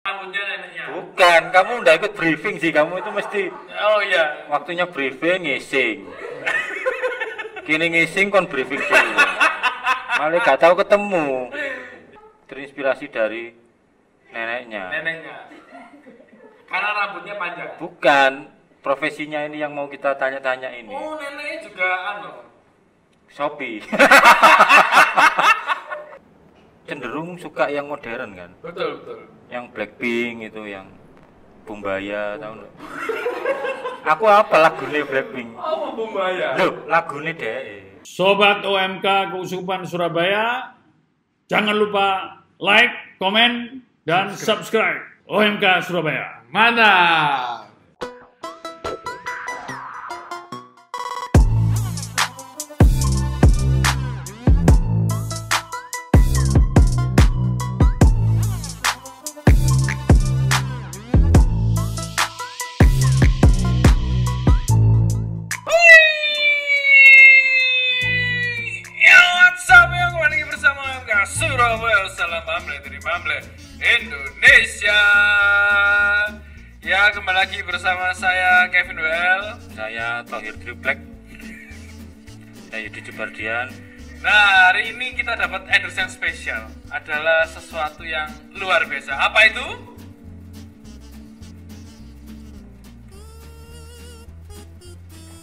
Rambutnya neneknya. Bukan, kamu ndak ikut briefing sih, kamu itu mesti Oh iya. waktunya briefing ngising. Kini ngising kon briefing dulu. Malah gak tahu ketemu. Terinspirasi dari neneknya. Neneknya. Karena rambutnya panjang. Bukan, profesinya ini yang mau kita tanya-tanya ini. Oh, neneknya juga Shopee. Cenderung suka yang modern kan? Betul, betul. Yang Blackpink itu, yang Bumbaya, tahu nggak? Aku apa lagunya Blackpink? Oh, Bumbaya. Loh, lagunya deh. Sobat OMK Keusupan Surabaya, jangan lupa like, komen, dan subscribe OMK Surabaya. Mana? Surabaya, salam Mamle dari Mamle Indonesia. Ya, kembali lagi bersama saya Kevin Well. Saya Thohir Triplek. Saya Yudi Jebardian. Nah, hari ini kita dapat endorse yang spesial. Adalah sesuatu yang luar biasa. Apa itu?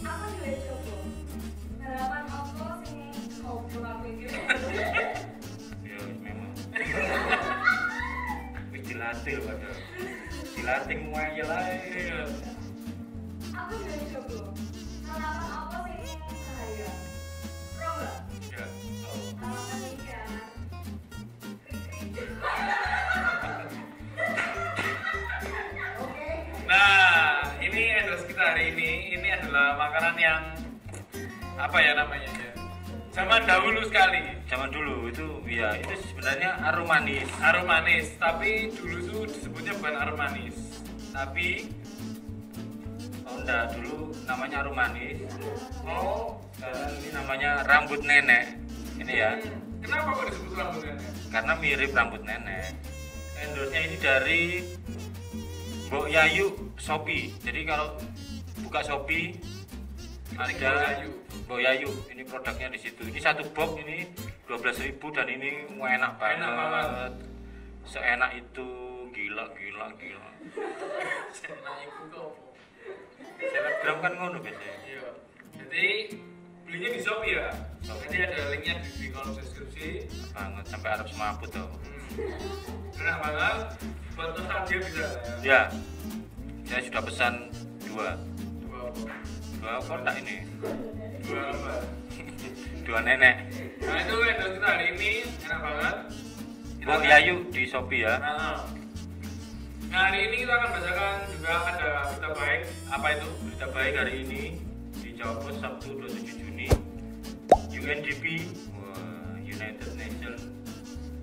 Aku juga coba. Harapan apa sing ngobrol aku iki? Ya memang. Wis dilatih padahal. Dilatih muayel ae. Aku juga coba. Harapan apa sing bahaya? Pro enggak? Ya. Oh. Harapan nikah. Oke. Nah, ini endorse kita hari ini. Ini adalah makanan yang apa ya namanya ya? Zaman dahulu sekali. Zaman dulu itu ya itu sebenarnya arum manis. Arum manis, tapi dulu tuh disebutnya bukan arum manis. Tapi Oh enggak, dulu namanya arum manis. oh, Sekarang ini namanya rambut nenek. Ini ya, kenapa kok disebut rambut nenek? karena mirip rambut nenek. Endorse-nya ini dari Mbok Yayu Shopee. Jadi kalau buka Shopee ada Mbok Yayu. Ini produknya di situ. Ini satu box ini 12.000 dan ini enak banget. Enak banget. Seenak itu, gila. Nah, itu kok. Selebgram kan ngono biasanya. Iya. Jadi belinya di Shopee ya. Jadi ada linknya di kolom deskripsi. Banget sampai Arab semaput tuh. Enak banget. Buat nostalgia bisa ya. Ya, saya sudah pesan dua Dua kotak ini, dua apa? dua nenek. Nah, itu endorse kita hari ini enak banget. Mbok Yayu di Shopee ya. Nah, hari ini kita akan bacakan juga ada berita baik. Apa itu berita baik hari ini di Jawa Post Sabtu 27 Juni? UNDP, United Nations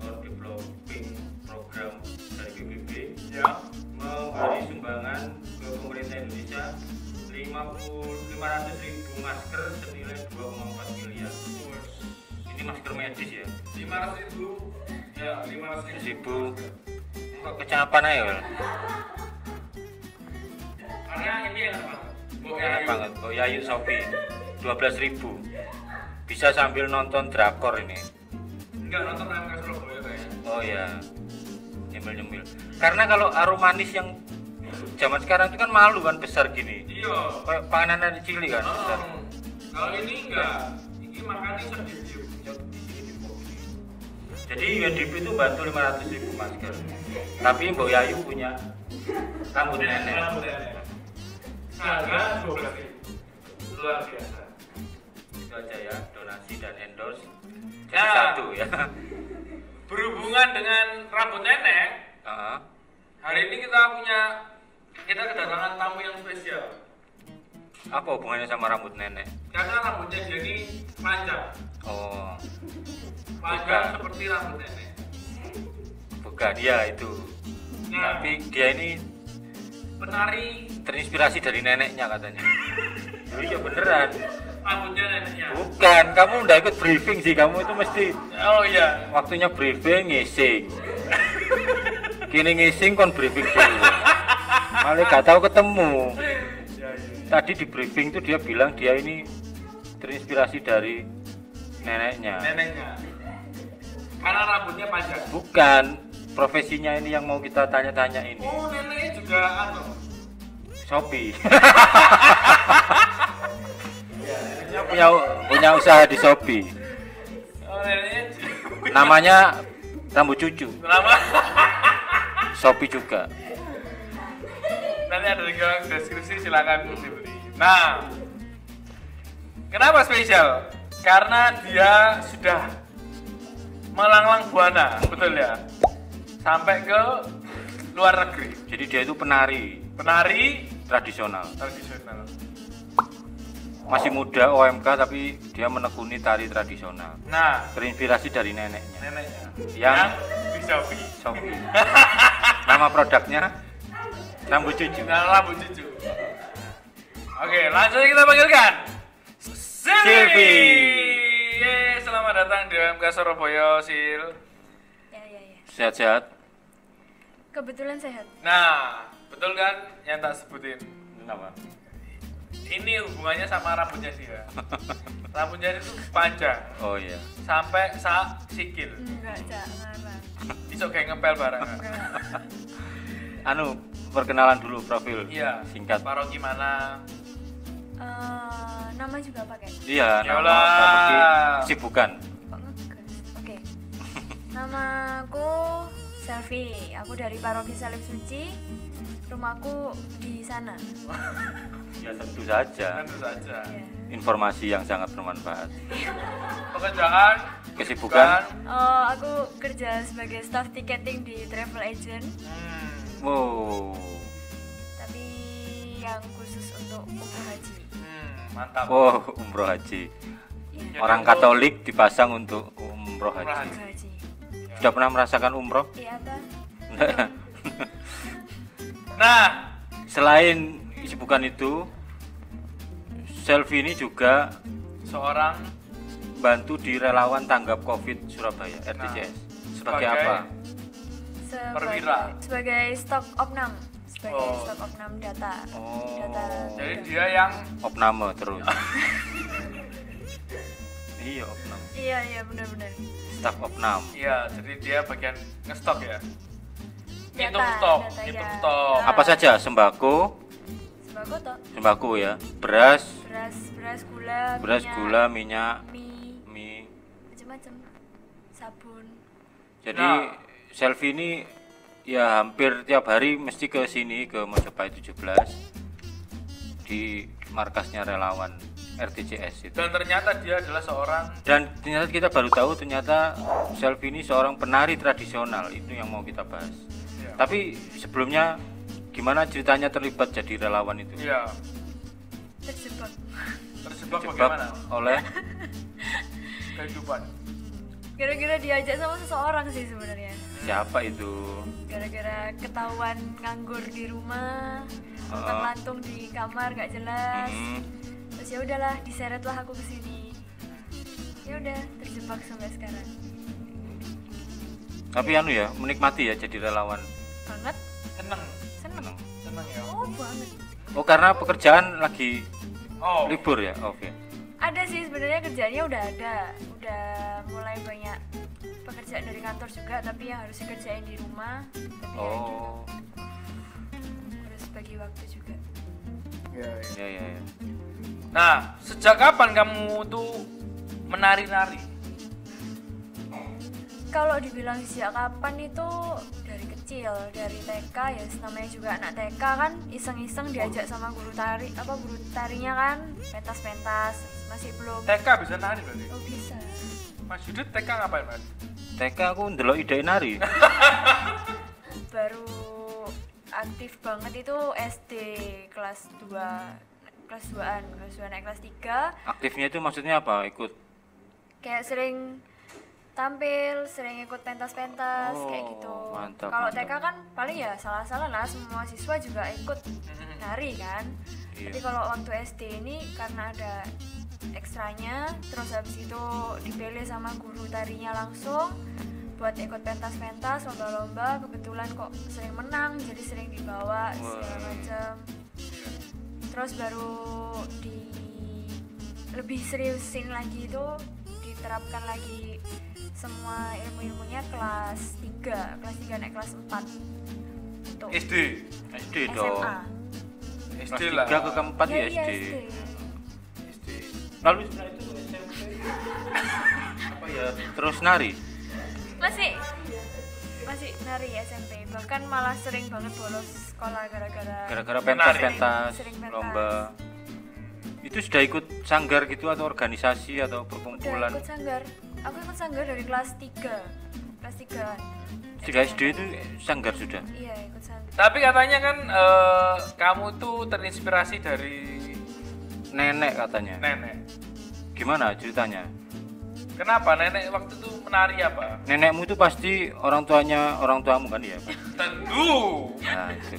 for Developing Program dari PBB Ya. memberi sumbangan ke pemerintah Indonesia 500.000 masker senilai 2,4 miliar. Ini masker medis ya. 500.000. Ya, 500.000. 500.000. Kok kecapan aja Wel? Karena ini enak banget. Enak banget. Mbok Yayu Shopee 12.000. Bisa sambil nonton drakor ini. Enggak nonton MK Surabaya kayaknya. Oh ya, nyemil. Karena kalau arum manis yang zaman sekarang itu kan malu kan besar gini. Iya. Kayak panganan cilik kan besar. Kalau ini enggak. Ini makannya sedikit. Jadi UNDP itu bantu 500.000 masker. Tapi Mbok Yayu punya rambut nenek. Harga 12.000. Luar biasa. Itu aja ya, donasi dan endorse. Jadi Ya. satu ya. Berhubungan dengan rambut nenek, Heeh. hari ini kita kedatangan tamu yang spesial. Apa hubungannya sama rambut nenek? Karena rambutnya dia ini panjang. Oh, Panjang Bukan. seperti rambut nenek. bukan ya itu. Nah, Tapi dia ini penari terinspirasi dari neneknya katanya. Oh iya beneran. rambutnya neneknya. Bukan, kamu ndak ikut briefing sih, kamu itu mesti Oh iya. waktunya briefing ngising. Kini ngising kon briefing dulu. Malah gak tahu ketemu. Tadi di briefing tuh dia bilang dia ini terinspirasi dari neneknya. Karena rambutnya panjang. Bukan, profesinya ini yang mau kita tanya-tanya ini. Oh, neneknya juga Shopee. punya usaha di Shopee. Oh, neneknya Namanya rambut cucu. lama. Shopee juga. Nanti ada di kolom deskripsi, silakan dibeli. Nah, kenapa spesial? Karena dia sudah melanglang buana, betul ya? Sampai ke luar negeri. Jadi dia itu penari tradisional. Masih muda OMK tapi dia menekuni tari tradisional. Nah, Terinspirasi dari neneknya. yang di Shopee. Nama produknya rambut cucu. rambut cucu. Oke, langsung kita panggilkan Silvi. Yeay, selamat datang di OMK Surabaya, Sil. Ya. Sehat-sehat. Kebetulan sehat. Nah, betul kan yang tak sebutin? Kenapa? Ini hubungannya sama rambutnya dia. Rambutnya itu panjang Oh iya. sampai sikil. Enggak, jangan. Isok kayak ngepel bareng. Anu, perkenalan dulu profil Iya. singkat. Paroki mana? Nama juga pakai. Iya, nama Yolah. paroki kesibukan. Kok ngegas? Oke. Namaku Selvi. Aku dari Paroki Salib Suci. Rumahku di sana. Ya tentu saja. Tentu saja. Ya. Informasi yang sangat bermanfaat. Pekerjaan, Kesibukan. Oh, aku kerja sebagai staff ticketing di travel agent, Wow. tapi yang khusus untuk umroh haji. mantap. Oh, umroh haji. Iya, Orang Jadi untuk- Katolik dipasang untuk umroh Umroh haji. umroh haji. Sudah pernah merasakan umroh? Iya, Tah. Nah, Selain kesibukan itu, Selvi ini juga seorang bantu di relawan tanggap COVID Surabaya (RTCS). Sebagai apa? Perwira. Sebagai stok opnam. Sebagai Oh. stok opnam data. Oh. Data. jadi dia yang Opname terus. Iya, opnam. Iya, benar-benar. Staf opnam. iya, jadi dia bagian ngestok ya. Data, Hitung stok, data, hitung iya. stok. Nah. Apa saja? Sembako, Sembako toh. sembako ya. Beras, Beras, gula, minyak, mie, mie. macam-macam. Sabun. Jadi Nah. Selvi ini ya hampir tiap hari mesti ke sini ke Mojopahit 17 di markasnya relawan RTCS itu. Dan ternyata dia adalah seorang Dan ternyata kita baru tahu ternyata Selvi ini seorang penari tradisional, itu yang mau kita bahas. ya, Tapi sebelumnya gimana ceritanya terlibat jadi relawan itu? iya, Terjebak. terjebak Jebak bagaimana oleh kehidupan. Gara-gara diajak sama seseorang sih sebenarnya. siapa itu? Gara-gara ketahuan nganggur di rumah, lantung di kamar gak jelas. Hmm, Terus ya udahlah, diseretlah aku ke sini. Ya udah, terjebak sampai sekarang. tapi anu ya, menikmati ya jadi relawan. Banget, Seneng, seneng. seneng ya. Oh, banget. Oh, karena pekerjaan lagi Oh, libur ya? Oke. Ada sih sebenarnya kerjaannya udah ada. Udah mulai banyak pekerjaan dari kantor juga, tapi yang harus dikerjain di rumah. Tapi ya itu Oh. harus bagi waktu juga. iya, iya. Ya. Nah, sejak kapan kamu tuh menari-nari? Kalau dibilang sejak kapan itu dari kecil, dari TK ya, namanya juga anak TK kan, iseng-iseng diajak sama guru tarinya kan, pentas-pentas, masih belum. TK bisa nari berarti? Oh bisa. Mas Yudit TK ngapain mas? TK aku ndelok ide nari. Baru aktif banget itu SD kelas 2 naik kelas 3. Aktifnya itu maksudnya apa? Ikut? Kayak sering tampil, sering ikut pentas-pentas Oh, kayak gitu. mantap, Kalau mantap. TK kan paling ya salah-salah lah, semua siswa juga ikut nari kan. Iya. Tapi kalau waktu SD ini karena ada ekstranya, terus habis itu dipilih sama guru tarinya langsung buat ikut pentas-pentas, lomba-lomba, kebetulan kok sering menang, jadi sering dibawa segala macam. Terus baru lebih seriusin lagi itu, diterapkan lagi semua ilmu-ilmunya kelas 3 naik kelas 4 untuk SD dong. SMA. SD Kelas lah 3 ke keempat ya Iya, SD. SD Lalu setelah itu SMP apa ya? Terus nari. Masih nari SMP, bahkan malah sering banget bolos sekolah Gara-gara pentas-pentas, sering pentas. lomba. Itu sudah ikut sanggar gitu atau organisasi atau Udah perkumpulan? ikut sanggar. Aku ikut sanggar dari kelas 3. Kelas 3. 3 SD itu sanggar sudah. Iya, ikut sanggar. tapi katanya kan kamu tuh terinspirasi dari Nenek katanya. nenek. Gimana ceritanya? Kenapa nenek waktu itu menari apa? Nenekmu itu pasti orang tuamu kan ya? Tentu. Nah, itu.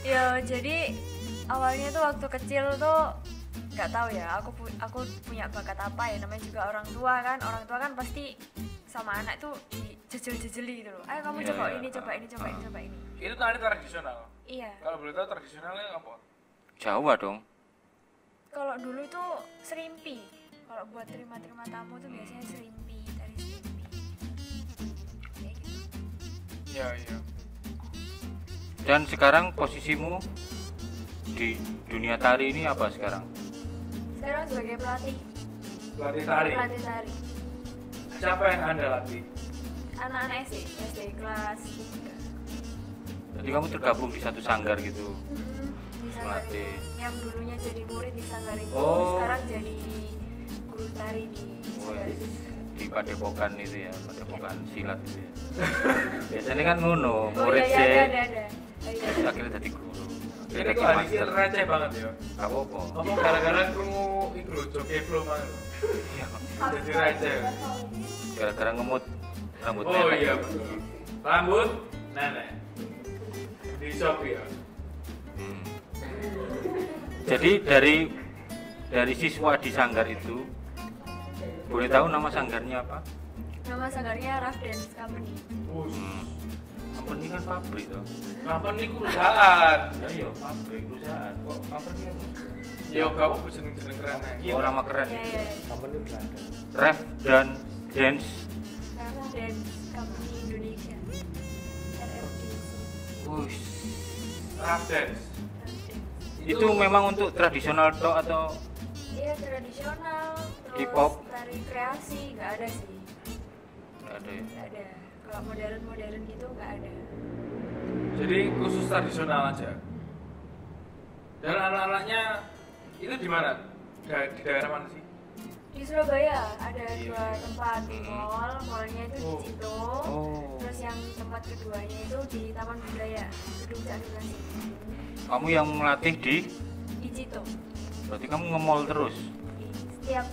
Ya, jadi awalnya tuh waktu kecil tuh nggak tahu ya, aku punya bakat apa ya, namanya juga orang tua kan pasti sama anak tuh dijejel-jejeli gitu loh. Ayo kamu Iya, coba iya. ini, coba ini, coba ini, coba ini. Itu nari tradisional. Iya. Kalau boleh tahu tradisionalnya apa? Jawa dong. Kalau dulu itu serimpi. Kalau buat terima-terima tamu tuh biasanya serimpi, tari serimpi. Kayak gitu. Iya, iya. Dan sekarang posisimu di dunia tari ini apa sekarang? Sekarang sebagai pelatih Pelatih tari. tari. Siapa yang Anda latih? Anak-anak SD kelas 3. Jadi kamu tergabung di satu sanggar gitu. Di sanggar Melatih. itu. Yang dulunya jadi murid di sanggar itu, Oh. sekarang jadi guru tari di sanggar itu. Di Padepokan itu ya, Padepokan silat itu ya. Biasanya kan ngono, Oh murid iya, sih ada. Iya. akhirnya jadi guru. Ini Akhirnya kok jadi hari ini master. receh banget ya. Gak apa-apa. Apa gara-gara krungu iku lho joget flow banget. Jadi receh. Gara-gara ngemut rambut Oh nenek. iya betul. Rambut nenek. Di Shopee ya. Hmm. Jadi dari siswa di sanggar itu, boleh tahu nama sanggarnya apa? Nama sanggarnya Rough Dance Company. Company kan pabrik toh. Kapan nih perusahaan? Ya iya, pabrik perusahaan. Kok company apa? Ya kamu jeneng-jeneng keren aja. Oh, nama keren. Iya, iya. Ref dan Dance. Rough Dance Company Indonesia. RFDC. Wush. Rough dance. Itu memang untuk tradisional toh atau Iya, tradisional, terus Hip-hop? tari kreasi nggak ada sih. nggak ada ya? Nggak ada. Kalau modern gitu nggak ada. Jadi khusus tradisional aja. Dan anak-anaknya itu di mana? Di daerah mana sih? Di Surabaya ada Iya. 2 tempat di mallnya itu di Oh. situ. Oh. Terus yang tempat keduanya itu di Taman Budaya Gedung Cakdilasi Kamu yang melatih di, di Cito. berarti kamu nge-mall terus. Setiap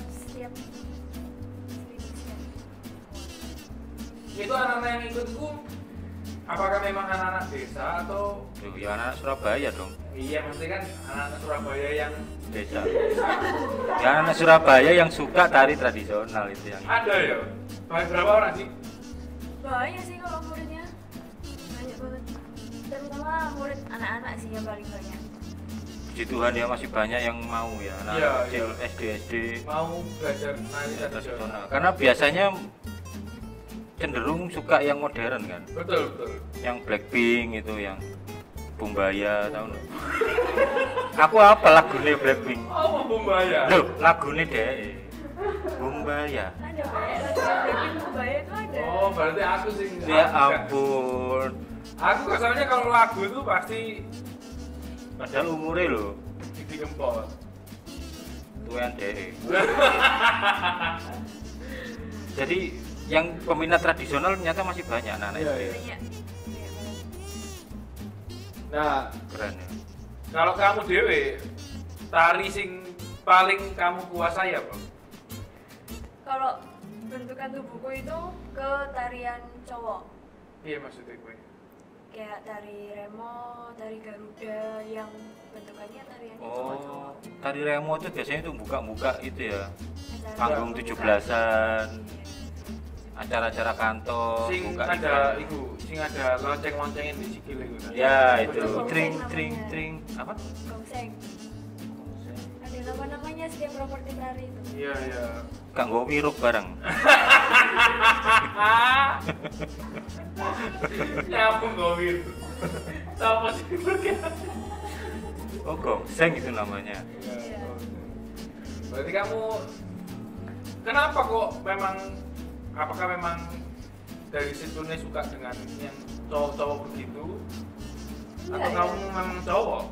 Itu anak-anak yang ikut itu apakah memang anak-anak desa atau Duh, ya anak Surabaya dong, iya mesti kan anak-anak Surabaya yang desa. Ya anak Surabaya yang suka tari tradisional itu yang. ada ya? Berapa orang sih? banyak sih kalau muridnya, banyak banget. Terutama murid anak-anak sih yang paling banyak. Puji Tuhan ya masih banyak yang mau ya anak Iya, kecil iya. SD Mau belajar nari tradisional. tradisional. Karena biasanya cenderung suka yang modern kan, Betul betul. yang Blackpink itu yang Bumbaya tahu nggak? Aku apa lagunya Blackpink? Oh Bumbaya. Loh, lagunya deh Bumbaya. Ada banyak lagi yang bikin Surabaya itu ada. Oh berarti aku sih. Ya ampun. Aku kesannya kalau lagu itu pasti Padahal umurnya loh Didi Kempot. tuan deh. Jadi yang peminat tradisional ternyata masih banyak anak-anak Iya, SD. iya. Banyak banget. Nah Keren ya. kalau kamu dewe tari sing paling kamu kuasai apa? Kalau bentukan tubuhku itu ke tarian cowok. Iya maksudnya gue. kayak tari remo, tari garuda yang bentukannya tariannya Oh, tari remo itu biasanya itu buka-buka itu ya. Acara Panggung buka. 17-an, Iya. acara-acara kantor, Sing buka ada event. iku, sing ada lonceng-loncengin di sikil iku kan. Ya, itu Gongseng tring namanya. tring tring apa? Gongseng. Ada nama-namanya setiap properti tari itu. Iya, iya. Gak nggo wiruk bareng. Nyambung gowir. Sama sih berkata. Oh, gongseng itu namanya. Iya. Berarti kamu kenapa kok memang apakah memang dari situnya suka dengan yang cowok-cowok begitu? Enggak, Atau ya. kamu memang cowok?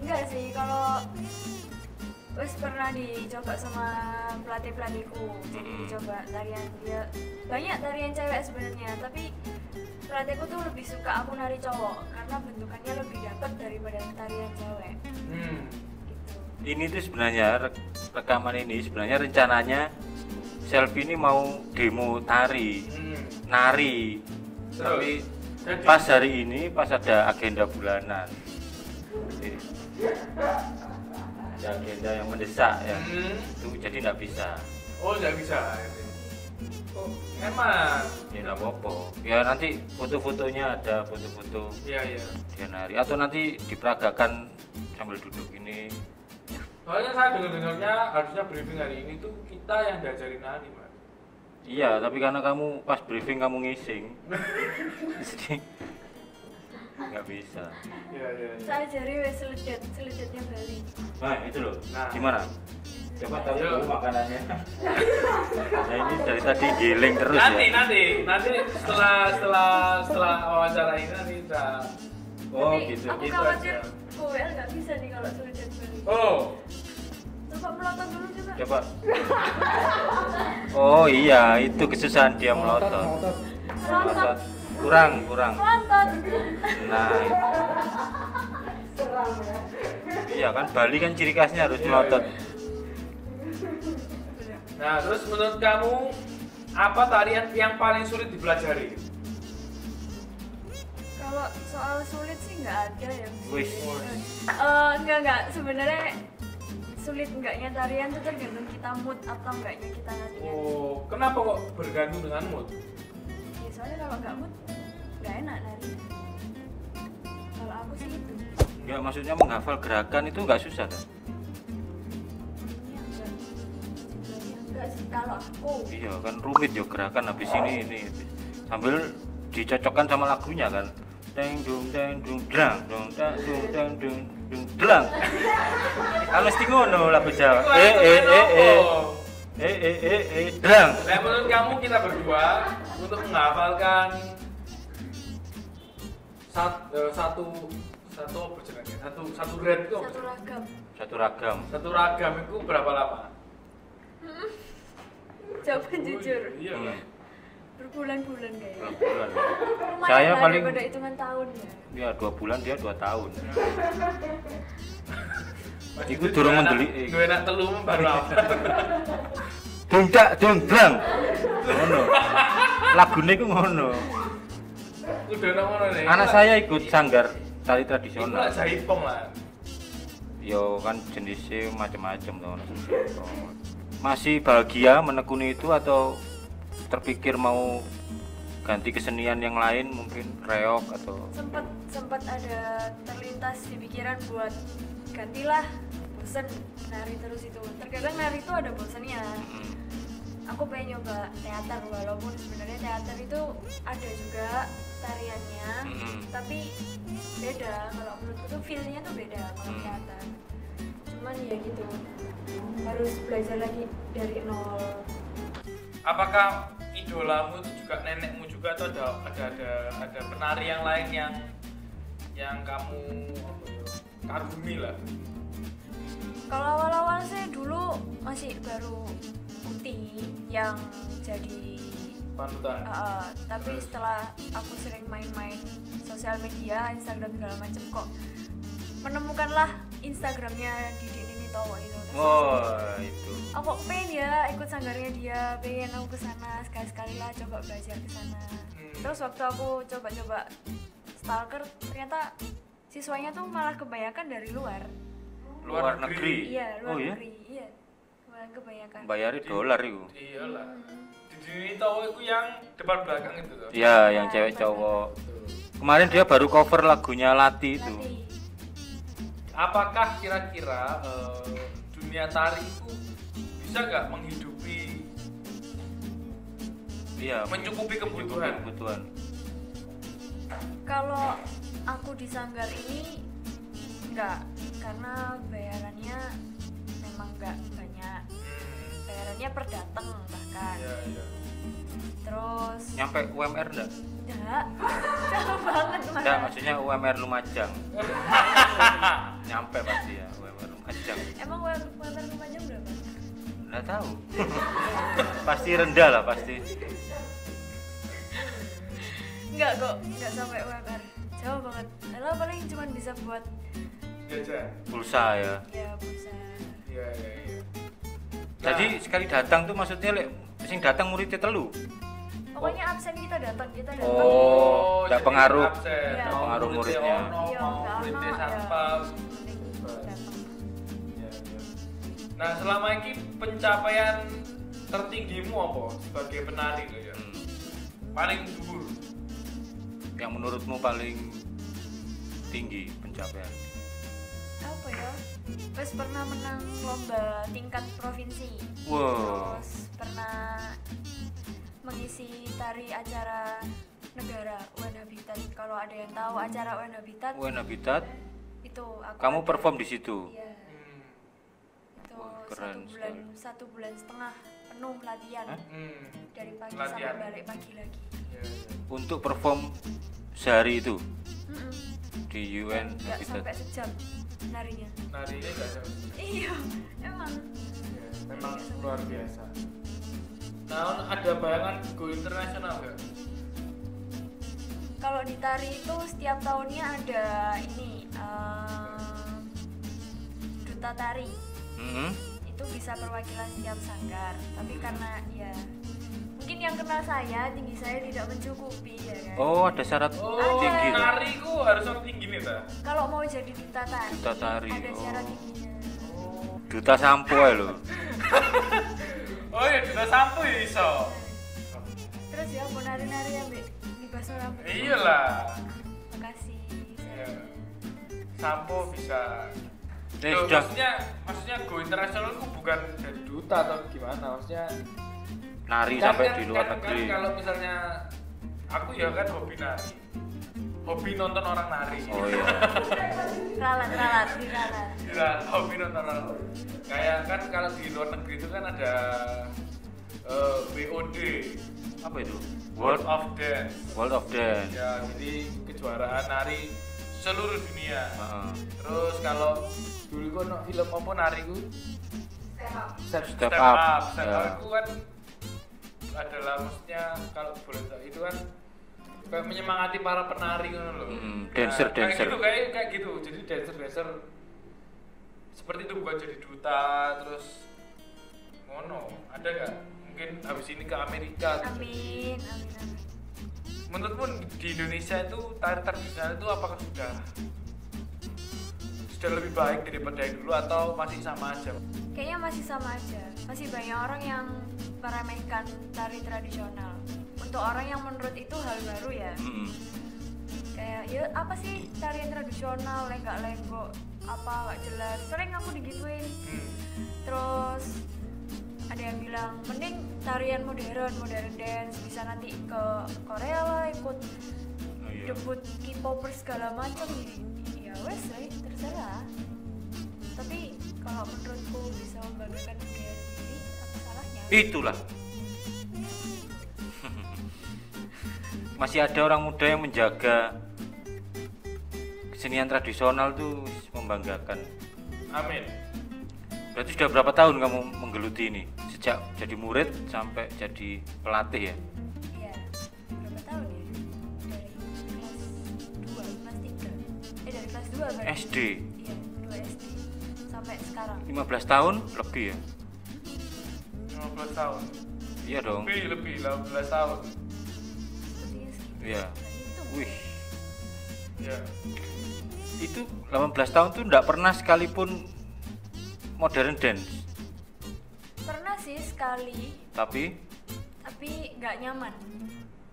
Enggak sih, kalau wes pernah dicoba sama pelatihku, jadi dicoba tarian dia banyak tarian cewek sebenarnya, tapi pelatihku tuh lebih suka aku nari cowok karena bentukannya lebih dapat daripada tarian cewek. Hmm. Gitu. Ini tuh sebenarnya rekaman ini sebenarnya rencananya Selfie ini mau demo tari, Hmm. nari. Terus? Tapi Jadi- pas hari ini pas ada agenda bulanan. Jadi, ada agenda yang mendesak ya. Hmm. Itu jadi nggak bisa. Oh, nggak bisa. Oh, emang. Ya nggak apa-apa. Ya nanti foto-fotonya ada foto-foto Iya, iya. dia nari atau nanti diperagakan sambil duduk ini. Soalnya saya dengar-dengarnya harusnya briefing hari ini tuh kita yang diajarin nari, Mas. Iya, tapi karena kamu pas briefing kamu ngising, jadi nggak bisa. Iya, iya, iya. Saya ajari wes seledet-seledetnya Bali. Nah itu loh, Nah. gimana? Coba tahu Yuk. dulu makanannya. Nah ini dari tadi giling terus Nanti, ya. nanti setelah wawancara ini nanti kita. Oh Tapi gitu. aku Gitu khawatir aja. WL nggak bisa nih kalau seledet Bali. Oh, Coba melotot dulu coba. Coba. Oh iya, itu kesusahan dia melotot. Melotot. Kurang. Melotot. Nah. Iya kan Bali kan ciri khasnya harus Iya, melotot. nah terus menurut kamu apa tarian yang paling sulit dipelajari? Kalau soal sulit sih nggak ada ya. Wih. Enggak. Sebenarnya sulit enggaknya tarian itu tergantung kita mood atau enggaknya kita latihan. Oh, kenapa kok bergantung dengan mood? Ya, soalnya kalau nggak mood nggak enak nari. Kalau aku sih itu. Enggak maksudnya menghafal gerakan itu enggak susah kan? Enggak sih kalau aku. Iya kan rumit ya gerakan habis ini sambil dicocokkan sama lagunya kan. Teng dung drang dong teng dung drang. Kan mesti ngono lagu Jawa. Drang. Nah, menurut kamu kita berdua untuk menghafalkan satu red itu apa? Satu ragam. Satu ragam. itu berapa lama? Jawaban jujur. Iya. Hmm. Berbulan-bulan kayaknya. Bulan. Lumayan Saya lah paling daripada hitungan tahun ya. ya 2 bulan dia 2 tahun. Masih Iku itu durung dua anak- mendelik. dua anak telu baru apa? Dung drang. Ngono. Lagune ku ngono. Udah ngono nih. Anak saya ikut sanggar tari Itu tradisional. lah jaipong lah. Yo kan jenisnya macam-macam tuh. Masih bahagia menekuni itu atau terpikir mau ganti kesenian yang lain mungkin reok atau Sempat ada terlintas di pikiran buat gantilah, bosen nari terus itu. Terkadang nari itu ada bosennya. Aku pengen nyoba teater, walaupun sebenarnya teater itu ada juga tariannya, tapi beda. Kalau menurutku tuh feel-nya tuh beda kalau teater. Cuman ya gitu, harus belajar lagi dari nol. Apakah idolamu itu juga nenekmu juga atau ada penari yang lain yang kamu apa ya, kagumi lah? Kalau awal-awal sih dulu masih baru Uti yang jadi Panutan. tapi setelah aku sering main-main sosial media, Instagram segala macem, kok menemukanlah Instagramnya Didi Ninitowo itu. Terus oh itu aku pengen ya ikut sanggarnya dia, pengen aku kesana sekali-sekali lah coba belajar kesana. Terus waktu aku coba-coba stalker, ternyata siswanya tuh malah kebanyakan dari luar. Luar negeri. Iya, luar Oh iya. negeri. Iya. Malah kebanyakan. Bayari dolar itu. Iyalah. Di sini tahu itu yang depan belakang itu tuh. Iya, yang cewek cowok. Kemarin dia baru cover lagunya Lati itu. Nanti Apakah kira-kira dunia tari itu bisa nggak menghidupi, Iya, mencukupi kebutuhan? kebutuhan. kalau aku di Sanggar ini enggak, karena bayarannya memang enggak banyak. Bayarannya per dateng bahkan. Iya, iya. Terus Nyampe UMR enggak? enggak, jauh banget Enggak, malah. maksudnya UMR Lumajang. Nyampe pasti ya UMR Lumajang. Emang UMR Lumajang berapa? Enggak tahu. Pasti rendah lah pasti. Enggak kok, enggak sampai UMR. Jauh banget. Lah paling cuma bisa buat Jajan. Pulsa ya. ya pulsa. Iya, iya, iya. Jadi sekali datang tuh maksudnya lek sing datang muridnya telu. Pokoknya absen kita datang. Oh, nggak jadi pengaruh. absen. Iya. Mau Pengaruh muridnya. ono, Iya, mau nggak muridnya ono, ya. satpam. Datang. Iya, iya. Nah, selama ini pencapaian tertinggimu apa sebagai penari lo ya? Paling dhuwur. Yang menurutmu paling tinggi pencapaian? Apa ya? Terus pernah menang lomba tingkat provinsi. Wow. Terus pernah mengisi tari acara negara UN Habitat. Kalau ada yang tahu acara UN Habitat, UN Habitat, itu aku kamu ada. perform di situ. Iya, itu Wah, keren satu bulan setengah penuh latihan. Hah? Dari pagi Latihan. sampai balik pagi lagi. Iya, iya. Untuk perform sehari itu Mm-mm. di UN Nggak Habitat. sampai sejam narinya. Narinya nggak jauh. Iya, emang. Ya, memang luar biasa. Nah, ada bayangan go internasional nggak? Kalau di tari itu setiap tahunnya ada ini duta tari. Mhm. Itu bisa perwakilan setiap sanggar. Tapi karena ya mungkin yang kenal saya, tinggi saya tidak mencukupi ya kan. Oh, ada syarat Oh, tinggi tuh. nari ku harus orang tinggi nih ta? Kalau mau jadi duta tari, Duta tari, ada syarat oh. tingginya. Duta sampo ya lo. Oh ya, duta sampo ya iso. Terus ya mau nari-nari ambek di baso rambut. Iyalah. Makasih. Iya. Sampo bisa. Loh, Loh, maksudnya go internasional ku bukan jadi duta atau gimana? Maksudnya Nari kan- sampai kan- di luar kan- negeri. kan kalau misalnya aku ya kan hobi nari. Hobi nonton orang nari. Oh iya. Ralat. Gila, hobi nonton orang. Kayak kan kalau di luar negeri itu kan ada WOD, Apa itu? World of Dance. World of Dance. Ya, jadi kejuaraan nari seluruh dunia. Heeh. Terus kalau dulu kan no film apa nari ku? Step Up. Up. Step Ya. Up itu kan adalah maksudnya kalau boleh tahu itu kan kayak menyemangati para penari ngono loh. Dancer. Kayak gitu, kayak gitu. Jadi dancer seperti itu bukan jadi duta terus ngono. Ada gak? Mungkin habis ini ke Amerika. Amin. Menurutmu di Indonesia itu tari tradisional itu apakah sudah lebih baik daripada yang dulu atau masih sama aja? Kayaknya masih sama aja. Masih banyak orang yang meremehkan tari tradisional. Untuk orang yang menurut itu hal baru ya. Mm-mm. Kayak ya apa sih tarian tradisional, lenggak-lenggok, apa nggak jelas. Sering aku digituin. Terus ada yang bilang mending tarian modern dance, bisa nanti ke Korea lah ikut Oh, iya. debut K-popers segala macam. Ya wes terserah. Tapi kalau menurutku bisa membanggakan budaya sendiri, apa salahnya? Itulah. Masih ada orang muda yang menjaga kesenian tradisional tuh membanggakan. Amin. Berarti sudah berapa tahun kamu menggeluti ini? Sejak jadi murid sampai jadi pelatih ya? Iya. Berapa tahun ya? Dari kelas 2, kelas 3. Dari kelas 2 berarti. SD. Iya, 2 SD. Sampai sekarang. 15 tahun lebih ya? 15 tahun. Iya dong. Lebih 18 tahun. Sepertinya segitu. Iya. Itu. Wih, Ya. itu 18 tahun tuh enggak pernah sekalipun modern dance. Pernah sih sekali, Tapi nggak nyaman.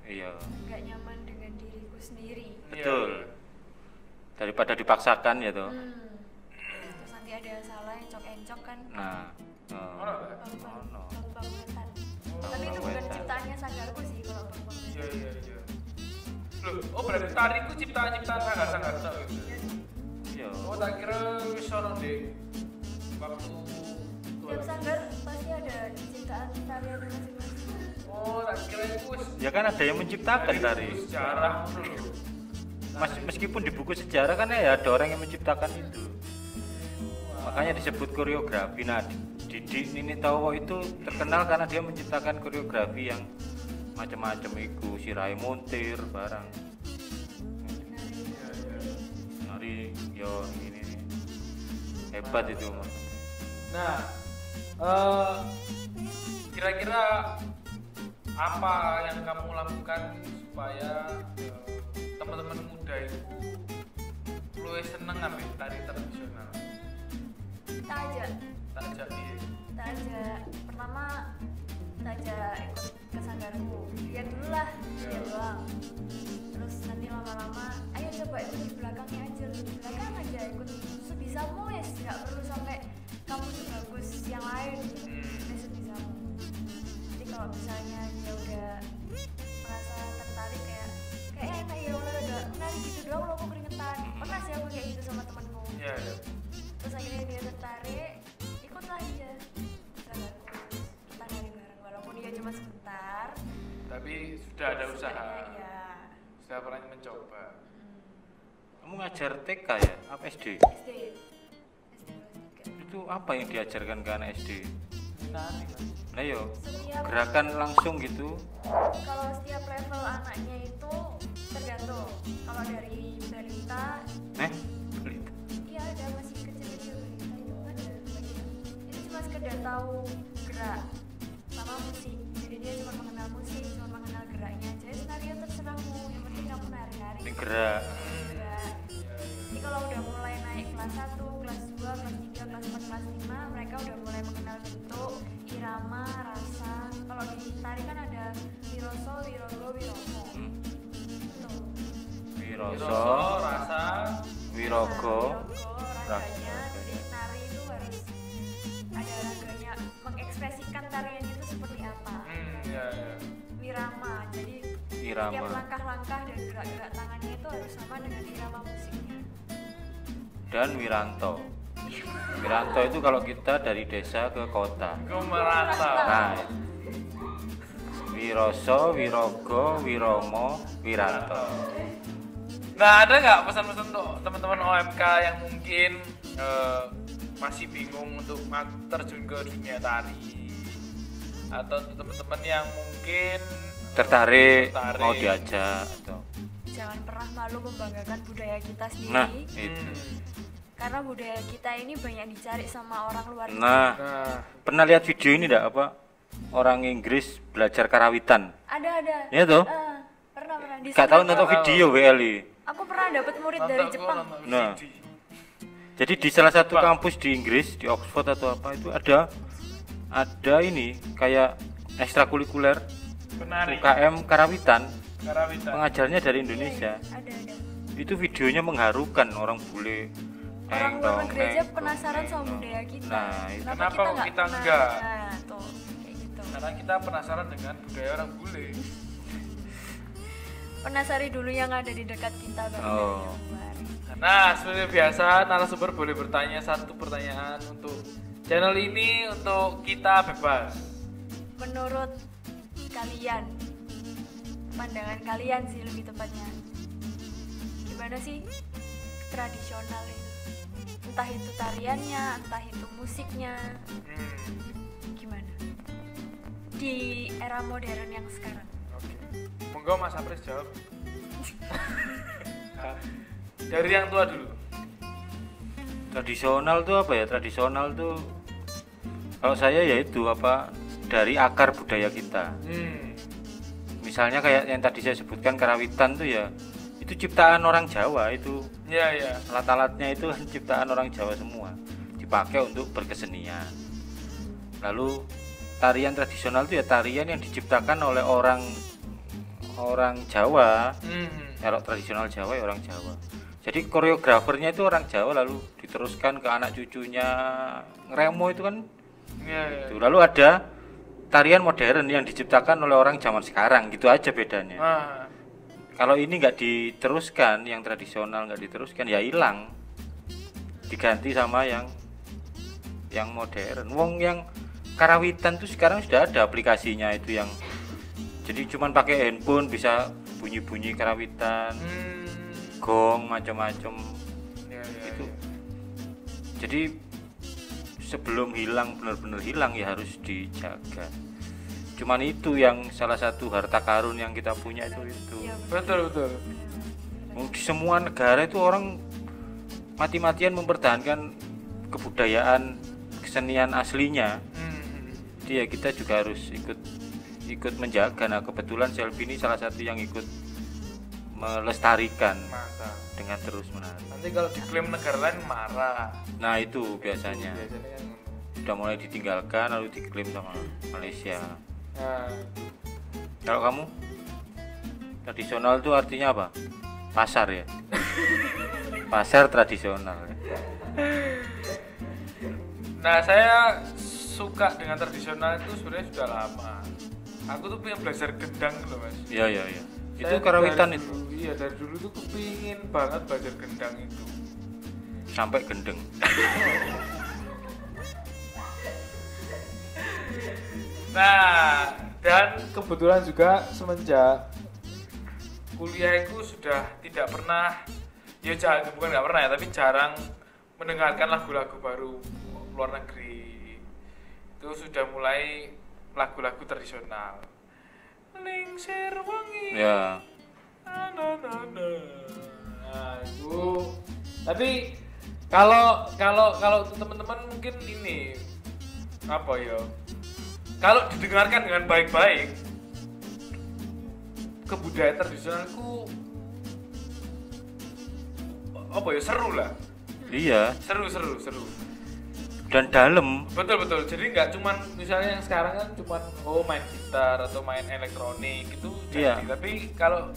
iya, Nggak nyaman dengan diriku sendiri. betul. Daripada dipaksakan ya toh. Terus nanti ada yang salah, encok-encok kan. Nah, Ono lah. ono. Bang-bangetan. Tapi itu bukan ciptaannya sanggarku sih kalau bang-bangetan. Iya. Loh, berarti tariku ciptaan-ciptaan sanggar-sanggar tok gitu. Iya. Oh, tak kira wis ono di waktu Tiap sanggar pasti ada ciptaan tarian masing-masing. Oh, tak kira itu wis Ya kan ada yang menciptakan tari. sejarah ngono lho. Meskipun di buku sejarah kan ya ada orang yang menciptakan itu. Makanya disebut koreografi. Nah, Didi Nini Tawo itu terkenal karena dia menciptakan koreografi yang macam-macam itu, Sirai Montir barang. Nari yo ini hebat itu. Nah, kira-kira apa yang kamu lakukan supaya teman-teman muda itu luwih seneng ambil tari tradisional? Tak ajak. Pertama tak ajak ikut ke sanggarku. Lihat dulu lah, lihat doang. Terus nanti lama-lama, ayo coba ikut di belakangnya aja. Di belakang aja ikut sebisamu ya, nggak perlu sampai kamu sebagus yang lain. Sebisamu. Jadi kalau misalnya dia udah merasa tertarik kayak enak ya udah menari gitu doang lo kok keringetan. Pernah sih aku kayak gitu sama temanku. Iya. Terus akhirnya dia tertarik, ikutlah dia sanggarku. Kita nari bareng walaupun dia cuma sebentar. Tapi sudah ada usaha. Iya. Sudah pernah mencoba. Kamu ngajar TK ya? Apa SD? SD kelas 3. Itu apa yang diajarkan ke anak SD? Tari, Mas. Nah yo, Setiap gerakan langsung gitu. kalau setiap level anaknya itu tergantung. Kalau dari balita, iya ada masih kecil-kecil balita itu ada bagian. Itu cuma sekedar tahu gerak sama musik. Jadi dia cuma mengenal musik, cuma mengenal geraknya aja. Senario terserahmu, yang penting kamu nari-nari. Ini gerak. Gerak. Jadi kalau udah mulai naik kelas 1, kelas 2, kelas 3, kelas 4, kelas 5, mereka udah mulai mengenal bentuk, irama, rasa. Kalau di tari kan ada wiroso, wirogo, wiromo. Itu. Wiroso, rasa, Wirogo, Raganya. Jadi nari itu harus ada raganya, mengekspresikan tariannya itu seperti apa. ya. Wirama, jadi Irama. setiap langkah-langkah dan gerak-gerak tangannya itu harus sama dengan irama musiknya. Dan Wiranto. Wiranto itu kalau kita dari desa ke kota. Gue merasa. Nah, Wiroso, Wirogo, Wiromo, Wiranto. Nah, ada nggak pesan-pesan untuk teman-teman OMK yang mungkin masih bingung untuk terjun ke dunia tari, atau untuk teman-teman yang mungkin Tertarik, mau diajak atau? Jangan pernah malu membanggakan budaya kita sendiri. Nah, itu. Karena budaya kita ini banyak dicari sama orang luar negeri. Nah, Nah, pernah lihat video ini enggak apa? Orang Inggris belajar karawitan. Ada. Ya toh? Pernah di Gak tahu sana. nonton video WLI. Aku pernah dapat murid dari Jepang. Nah. Jadi di salah satu kampus di Inggris, di Oxford atau apa itu ada ini kayak ekstrakurikuler penari, UKM karawitan. karawitan. Pengajarnya dari Indonesia. Ada. Itu videonya mengharukan, orang bule Orang luar negeri aja penasaran sama budaya kita. Nah, itu. Kenapa nggak kita pernah? enggak? Nah, tuh kayak gitu. Karena kita penasaran dengan budaya orang bule. Penasari dulu yang ada di dekat kita baru Oh. dari yang luar. Nah, seperti biasa narasumber boleh bertanya satu pertanyaan untuk channel ini, untuk kita bebas. Menurut kalian, pandangan kalian sih lebih tepatnya, gimana sih tradisional itu? Entah itu tariannya, entah itu musiknya, gimana? Di era modern yang sekarang. Oke. Monggo Mas Apris jawab. Dari yang tua dulu. Tradisional tuh apa ya? Tradisional tuh kalau saya ya itu apa? Dari akar budaya kita. misalnya kayak yang tadi saya sebutkan karawitan tuh ya, itu ciptaan orang Jawa itu. Iya. Alat-alatnya itu ciptaan orang Jawa semua, dipakai untuk berkesenian. Lalu tarian tradisional itu ya tarian yang diciptakan oleh orang Jawa. Kalau tradisional Jawa ya orang Jawa. Jadi koreografernya itu orang Jawa, lalu diteruskan ke anak cucunya. Ngremo itu kan. Iya. Lalu ada tarian modern yang diciptakan oleh orang zaman sekarang, gitu aja bedanya. Kalau ini nggak diteruskan, yang tradisional nggak diteruskan, ya hilang, diganti sama yang modern. Wong yang karawitan tuh sekarang sudah ada aplikasinya itu, yang jadi cuman pakai handphone bisa bunyi-bunyi karawitan, gong macam-macam. Itu. Jadi sebelum hilang, benar-benar hilang ya harus dijaga. Cuman itu yang salah satu harta karun yang kita punya itu. Betul. Di semua negara itu orang mati-matian mempertahankan kebudayaan kesenian aslinya. Jadi ya kita juga harus ikut menjaga. Nah kebetulan Selvi ini salah satu yang ikut melestarikan. Mantap. Dengan terus menerus. Nanti kalau diklaim negara lain marah. Nah itu biasanya kan sudah mulai ditinggalkan lalu diklaim sama Malaysia. Nah, kalau kamu tradisional itu artinya apa? Pasar ya. Pasar tradisional ya. Nah saya suka dengan tradisional itu sebenarnya sudah lama. Aku tuh pengen belajar gendang loh mas. Iya. Itu karawitan itu. Iya dari dulu tuh kepingin banget belajar gendang itu. Sampai gendeng. Nah dan kebetulan juga semenjak kuliahku sudah tidak pernah, bukan nggak pernah ya, tapi jarang mendengarkan lagu-lagu baru luar negeri. Itu sudah mulai lagu-lagu tradisional. Lingsir wangi. Ya. Nah, itu. Tapi kalau teman-teman mungkin ini apa ya? Kalau didengarkan dengan baik-baik, kebudayaan tradisionalku apa ya, seru lah. Iya. Seru. Dan dalam. Betul. Jadi nggak cuman misalnya yang sekarang kan cuman main gitar atau main elektronik itu jadi. Iya. Tapi kalau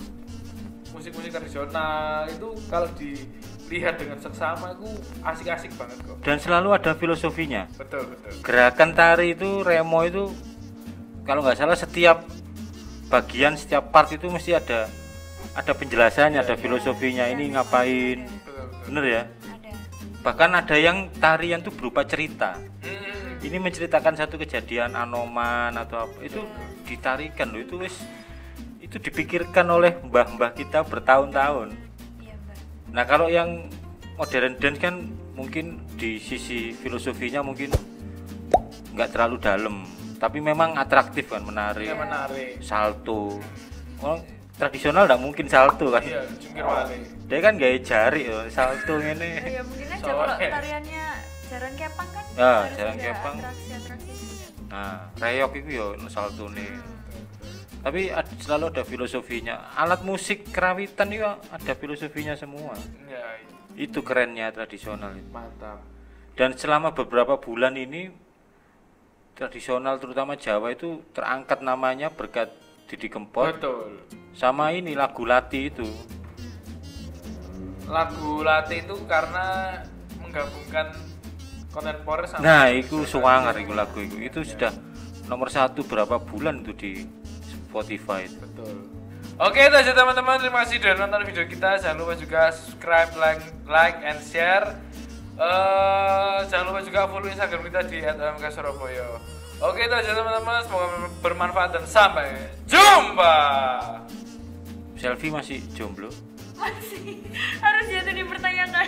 musik-musik tradisional itu kalau dilihat dengan seksama itu asik-asik banget kok. Dan selalu ada filosofinya. Betul. Gerakan tari itu, remo itu, kalau nggak salah setiap bagian, setiap part itu mesti ada penjelasannya, ada filosofinya. Ini ngapain? Betul. Bener ya? Ada. Bahkan ada yang tarian tuh berupa cerita. Ini menceritakan satu kejadian Anoman atau apa, itu ditarikan loh. Itu dipikirkan oleh mbah-mbah kita bertahun-tahun. Iya, Mbak. Nah kalau yang modern dance kan mungkin di sisi filosofinya mungkin nggak terlalu dalam, tapi memang atraktif kan, menarik. Iya, menarik. Salto, tradisional nggak mungkin salto kan. Iya, jungkir balik. Dia kan gaya jari loh, salto ini. Ya mungkin aja Soalnya- kalau tariannya jaran kepang kan. Ya, harus jaran ada kepang. Atraksi juga. Nah, reok itu ya salto nih. Tapi selalu ada filosofinya. Alat musik kerawitan itu ada filosofinya semua. Iya. Itu kerennya tradisional itu. Mantap. Dan selama beberapa bulan ini tradisional terutama Jawa itu terangkat namanya berkat Didi Kempot. Betul. Sama ini lagu Lati itu. Lagu Lati itu karena menggabungkan kontemporer sama Nah, itu tradisional. suwangar itu lagu itu. Itu sudah nomor 1 berapa bulan itu di Spotify itu. Betul. Oke, itu aja teman-teman. Terima kasih sudah nonton video kita. Jangan lupa juga subscribe, like, and share. Jangan lupa juga follow Instagram kita di @omksurabaya. Oke, itu aja teman-teman. Semoga bermanfaat dan sampai jumpa. Selfie masih jomblo? Masih harus jatuh dipertanyakan.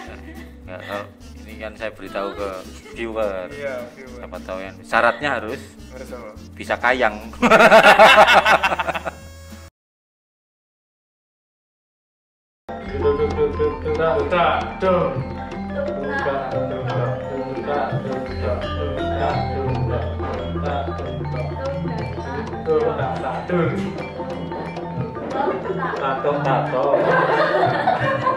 Nggak tahu. Ini kan saya beritahu ke viewer. Iya, viewer. Siapa tahu yang syaratnya harus Bersama. bisa kayang. Tuh. tato.